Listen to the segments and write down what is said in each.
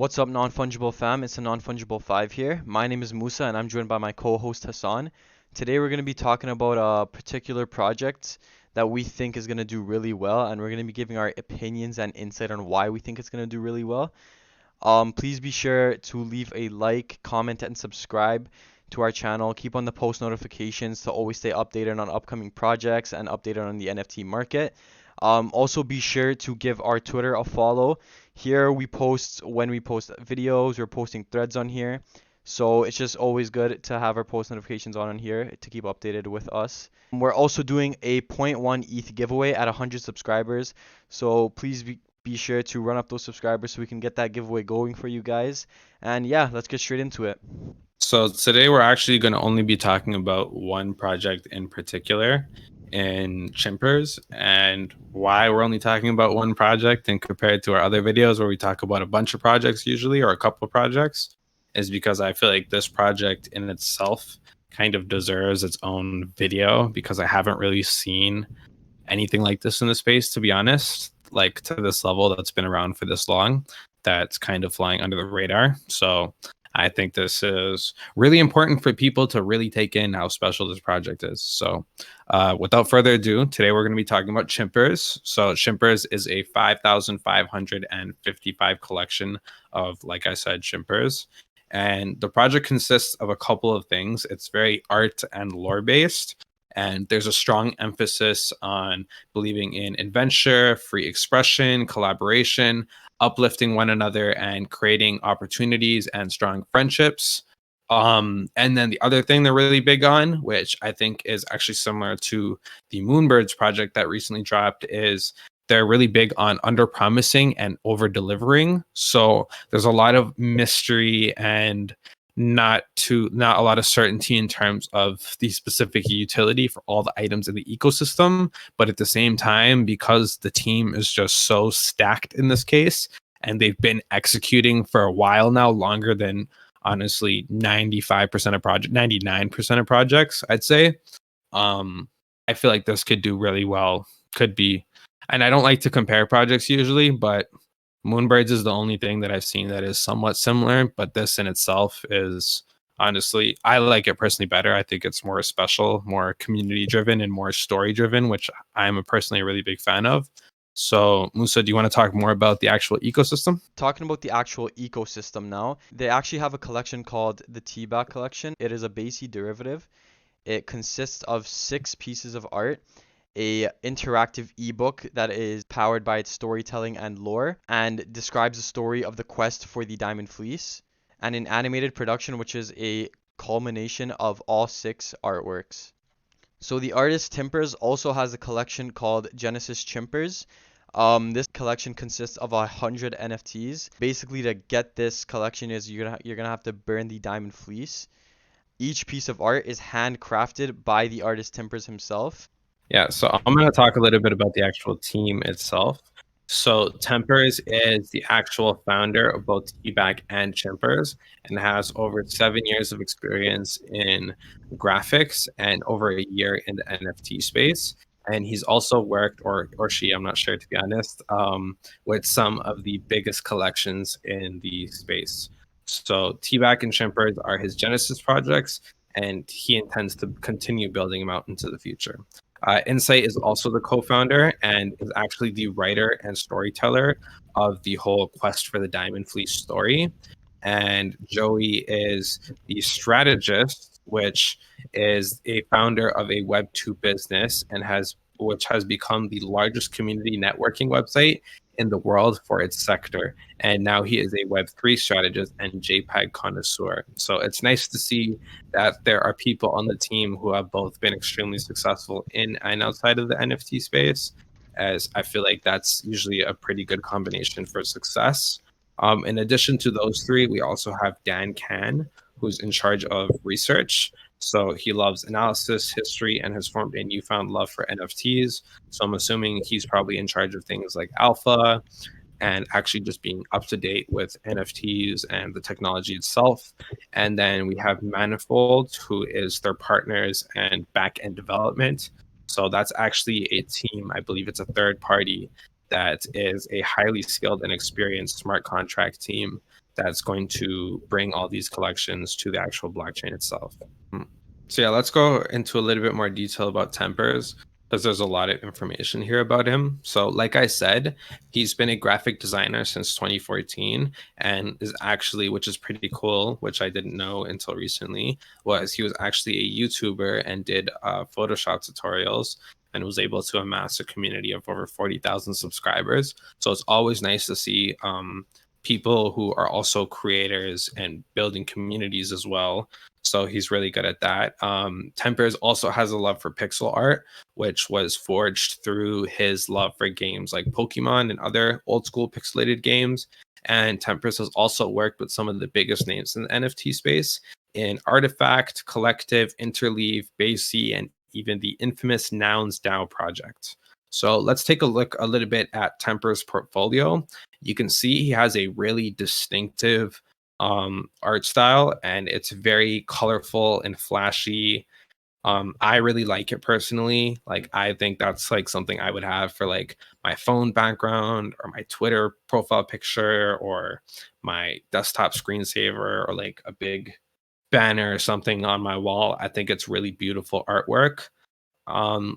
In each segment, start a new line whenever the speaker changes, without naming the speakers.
What's up, non-fungible fam? It's a non-fungible 5 here. My name is Musa and I'm joined by my co-host Hasan. Today we're going to be talking about a particular project that we think is going to do really well, and we're going to be giving our opinions and insight on why we think it's going to do really well. Please be sure to leave a like, comment, and subscribe to our channel. Keep on the post notifications to always stay updated on upcoming projects and updated on the NFT market. Also, be sure to give our Twitter a follow. Here we post when we post videos, we're posting threads on here. So it's just always good to have our post notifications on here to keep updated with us. We're also doing a zero point 0.1 ETH giveaway at 100 subscribers. So please be sure to run up those subscribers so we can get that giveaway going for you guys. And yeah, let's get straight into it.
So today we're actually going to only be talking about one project in particular in Chimpers, and why we're only talking about one project and compared to our other videos where we talk about a bunch of projects usually or a couple of projects is because I feel like this project in itself kind of deserves its own video because I haven't really seen anything like this in the space, to be honest, like to this level that's been around for this long, that's kind of flying under the radar. So I think this is really important for people to really take in how special this project is. So without further ado, today we're going to be talking about Chimpers. So Chimpers is a 5,555 collection of, like I said, Chimpers. And the project consists of a couple of things. It's very art and lore based. And there's a strong emphasis on believing in adventure, free expression, collaboration, uplifting one another, and creating opportunities and strong friendships. And then the other thing they're really big on, which I think is actually similar to the Moonbirds project that recently dropped, is they're really big on under promising and over delivering. So there's a lot of mystery and not a lot of certainty in terms of the specific utility for all the items in the ecosystem, but at the same time, because the team is just so stacked in this case and they've been executing for a while now, longer than honestly 95% of 99% of projects, I'd say. I feel like this could do really well. Could be, and I don't like to compare projects usually, but Moonbirds is the only thing that I've seen that is somewhat similar, but this in itself is honestly, I like it personally better. I think it's more special, more community driven, and more story driven, which I'm personally a really big fan of. So, Musa, do you want to talk more about the actual ecosystem?
Talking about the actual ecosystem now, they actually have a collection called the TBAC collection. It is a BASI derivative. It consists of 6 pieces of art, a interactive ebook that is powered by its storytelling and lore and describes the story of the quest for the Diamond Fleece, and an animated production which is a culmination of all 6 artworks. So the artist Timpers also has a collection called Generative Chimpers. This collection consists of 100 NFTs. Basically, to get this collection is you're gonna have to burn the Diamond Fleece. Each piece of art is handcrafted by the artist Timpers himself.
Yeah, so I'm going to talk a little bit about the actual team itself. So Tempers is the actual founder of both TBAC and Chimpers and has over 7 years of experience in graphics and over a year in the NFT space. And he's also worked, or she, I'm not sure to be honest, with some of the biggest collections in the space. So TBAC and Chimpers are his Genesis projects, and he intends to continue building them out into the future. Insight is also the co-founder and is actually the writer and storyteller of the whole quest for the Diamond Fleece story. And Joey is the strategist, which is a founder of a Web2 business and which has become the largest community networking website in the world for its sector. And now he is a Web3 strategist and JPEG connoisseur. So it's nice to see that there are people on the team who have both been extremely successful in and outside of the NFT space, as I feel like that's usually a pretty good combination for success. In addition to those three, we also have Dan Can, who's in charge of research. So he loves analysis, history, and has formed a newfound love for NFTs. So I'm assuming he's probably in charge of things like alpha and actually just being up to date with NFTs and the technology itself. And then we have Manifold, who is their partners and back end development. So that's actually a team, I believe it's a third party that is a highly skilled and experienced smart contract team that's going to bring all these collections to the actual blockchain itself. So yeah, let's go into a little bit more detail about Tempers, because there's a lot of information here about him. So like I said, he's been a graphic designer since 2014, and is actually, which is pretty cool, which I didn't know until recently, was he was actually a YouTuber and did Photoshop tutorials, and was able to amass a community of over 40,000 subscribers. So it's always nice to see people who are also creators and building communities as well. So he's really good at that. Tempers also has a love for pixel art, which was forged through his love for games like Pokemon and other old school pixelated games. And Tempers has also worked with some of the biggest names in the NFT space in Artifact, Collective, Interleave, Basie, and even the infamous Nouns DAO project. So let's take a look a little bit at Tempers' portfolio. You can see he has a really distinctive art style, and it's very colorful and flashy. I really like it personally. Like, I think that's like something I would have for like my phone background or my Twitter profile picture or my desktop screensaver or like a big banner or something on my wall. I think it's really beautiful artwork.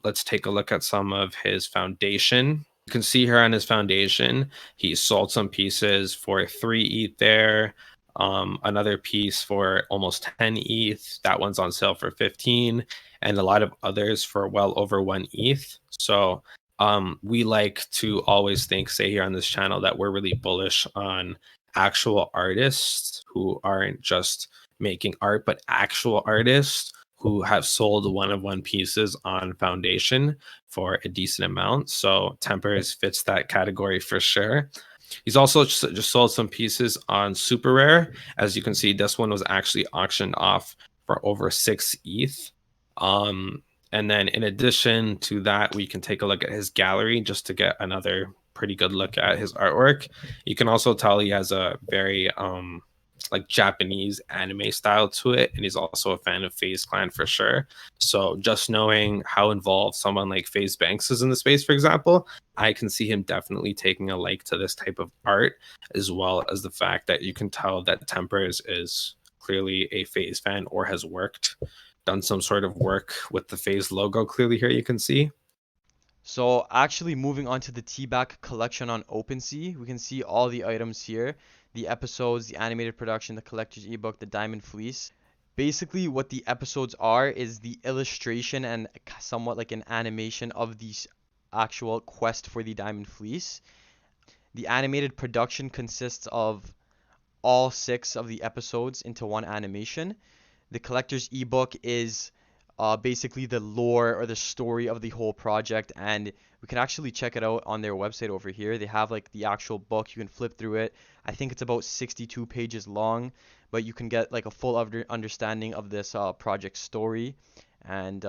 Let's take a look at some of his foundation. You can see here on his foundation, he sold some pieces for 3 ETH there. Another piece for almost 10 ETH. That one's on sale for 15, and a lot of others for well over 1 ETH. So we like to always say here on this channel that we're really bullish on actual artists who aren't just making art, but actual artists who have sold one-of-one pieces on foundation for a decent amount. So Tempers fits that category for sure. He's also just sold some pieces on super rare. As you can see, this one was actually auctioned off for over 6 ETH. And then in addition to that, we can take a look at his gallery just to get another pretty good look at his artwork. You can also tell he has a very like Japanese anime style to it, and he's also a fan of FaZe Clan for sure. So just knowing how involved someone like FaZe Banks is in the space, for example, I can see him definitely taking a like to this type of art, as well as the fact that you can tell that Tempers is clearly a FaZe fan or has done some sort of work with the FaZe logo. Clearly here you can see.
So actually moving on to the TBAC collection on OpenSea, we can see all the items here, the episodes, the animated production, the collector's ebook, the diamond fleece. Basically what the episodes are is the illustration and somewhat like an animation of the actual quest for the diamond fleece. The animated production consists of all 6 of the episodes into one animation. The collector's ebook is basically the lore or the story of the whole project, and we can actually check it out on their website over here. They have like the actual book. You can flip through it. I think it's about 62 pages long, but you can get like a full understanding of this project story and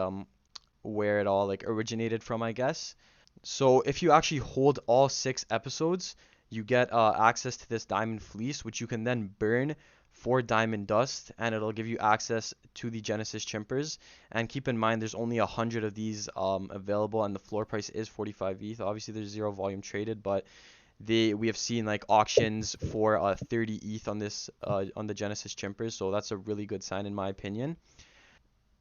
where it all like originated from, I guess. So if you actually hold all 6 episodes, you get access to this diamond fleece, which you can then burn for diamond dust, and it'll give you access to the Genesis Chimpers. And keep in mind, there's only 100 of these available, and the floor price is 45 ETH. Obviously, there's 0 volume traded, but we have seen like auctions for 30 ETH on this on the Genesis Chimpers, so that's a really good sign in my opinion.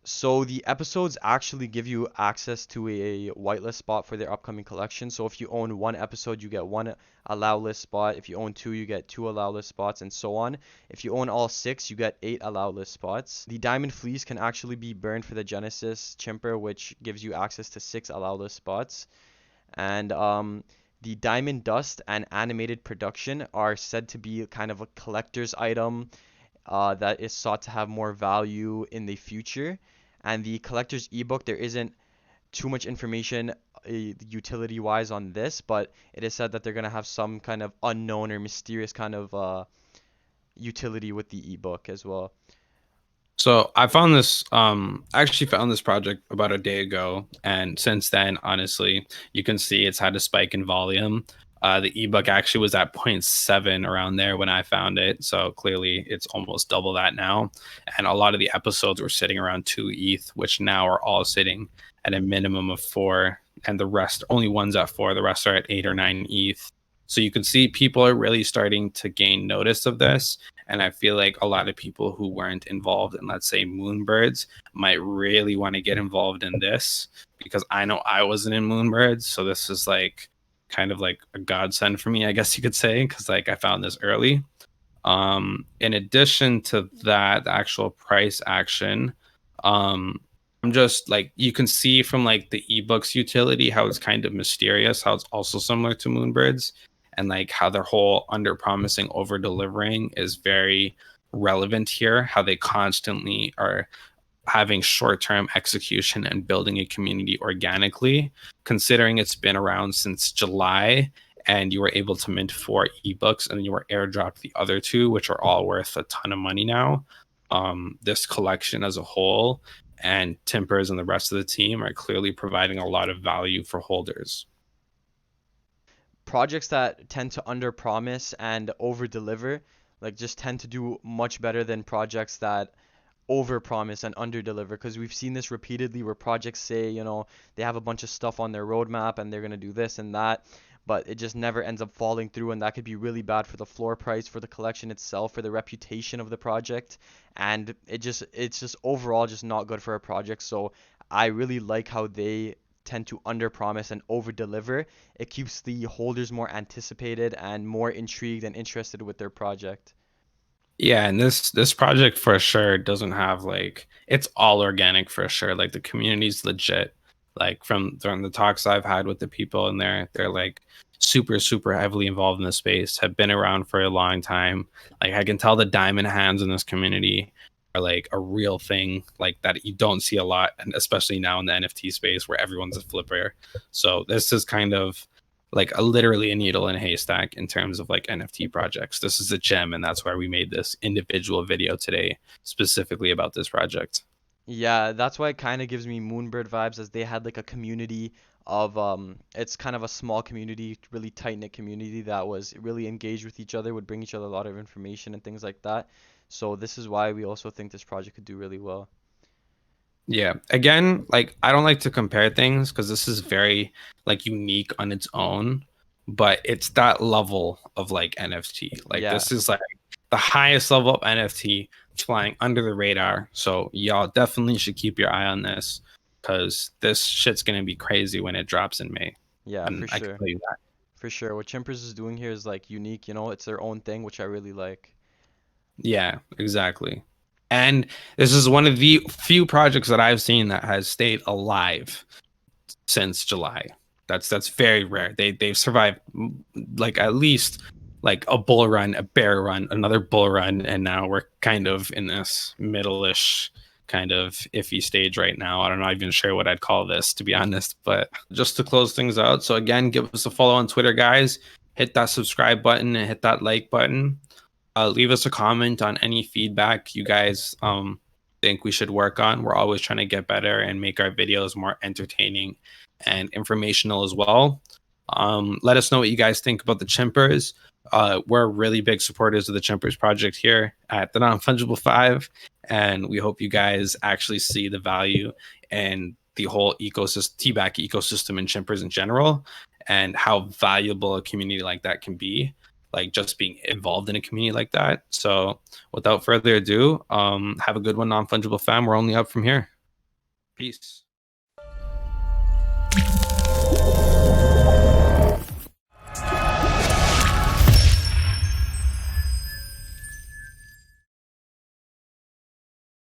So the episodes actually give you access to a whitelist spot for their upcoming collection. So if you own 1 episode, you get 1 allow list spot. If you own 2, you get 2 allow list spots, and so on. If you own all 6, you get 8 allow list spots. The diamond fleece can actually be burned for the Genesis Chimper, which gives you access to 6 allow list spots. And the diamond dust and animated production are said to be kind of a collector's item that is sought to have more value in the future. And the collector's ebook, there isn't too much information utility wise on this, but it is said that they're going to have some kind of unknown or mysterious kind of utility with the ebook as well.
So I found this I actually found this project about a day ago, and since then, honestly, you can see it's had a spike in volume. The ebook actually was at 0.7 around there when I found it, so clearly it's almost double that now. And a lot of the episodes were sitting around 2 ETH, which now are all sitting at a minimum of 4, and the rest only one's at 4. The rest are at 8 or 9 ETH. So you can see people are really starting to gain notice of this. And I feel like a lot of people who weren't involved in, let's say, Moonbirds might really want to get involved in this, because I know I wasn't in Moonbirds. So this is like kind of like a godsend for me, I guess you could say, because like I found this early. In addition to that, the actual price action, I'm just like, you can see from like the ebooks utility how it's kind of mysterious, how it's also similar to Moonbirds, and like how their whole under promising, over delivering is very relevant here. How they constantly are having short-term execution and building a community organically, considering it's been around since July and you were able to mint 4 ebooks and you were airdropped the other 2, which are all worth a ton of money now. This collection as a whole, and Timpers and the rest of the team, are clearly providing a lot of value for holders.
Projects that tend to under promise and over deliver, like, just tend to do much better than projects that over promise and under deliver, because we've seen this repeatedly where projects say, they have a bunch of stuff on their roadmap and they're going to do this and that, but it just never ends up falling through, and that could be really bad for the floor price, for the collection itself, for the reputation of the project, and it's just overall just not good for a project. So I really like how they tend to under promise and over deliver. It keeps the holders more anticipated and more intrigued and interested with their project.
Yeah, and this project for sure doesn't have like, it's all organic for sure. Like the community's legit. Like from the talks I've had with the people in there, they're like super heavily involved in the space, have been around for a long time. Like I can tell the diamond hands in this community are like a real thing, like that you don't see a lot, and especially now in the NFT space where everyone's a flipper. So this is kind of like literally a needle in a haystack in terms of like NFT projects. This is a gem, and that's why we made this individual video today specifically about this project.
Yeah, that's why it kind of gives me Moonbird vibes, as they had like a community of it's kind of a small community, really tight-knit community that was really engaged with each other, would bring each other a lot of information and things like that. So this is why we also think this project could do really well.
Yeah. Again, like I don't like to compare things because this is very like unique on its own, but it's that level of like NFT. Like
Yeah.
this is like the highest level of NFT flying under the radar. So y'all definitely should keep your eye on this, because this shit's gonna be crazy when it drops in May.
Yeah,
And
for
I can
sure.
tell you that.
For sure. What Chimpers is doing here is like unique, it's their own thing, which I really like.
Yeah, exactly. And this is one of the few projects that I've seen that has stayed alive since July. That's very rare. They've survived like at least like a bull run, a bear run, another bull run, and now we're kind of in this middle-ish kind of iffy stage right now. I'm not even sure what I'd call this, to be honest. But just to close things out, so again, give us a follow on Twitter, guys. Hit that subscribe button and hit that like button. Leave us a comment on any feedback you guys think we should work on. We're always trying to get better and make our videos more entertaining and informational as well. Let us know what you guys think about the Chimpers. We're really big supporters of the Chimpers project here at the Non-Fungible 5, and we hope you guys actually see the value and the whole ecosystem, TBAC ecosystem, and Chimpers in general, and how valuable a community like that can be, like just being involved in a community like that. So without further ado, have a good one, Non-Fungible fam. We're only up from here. Peace.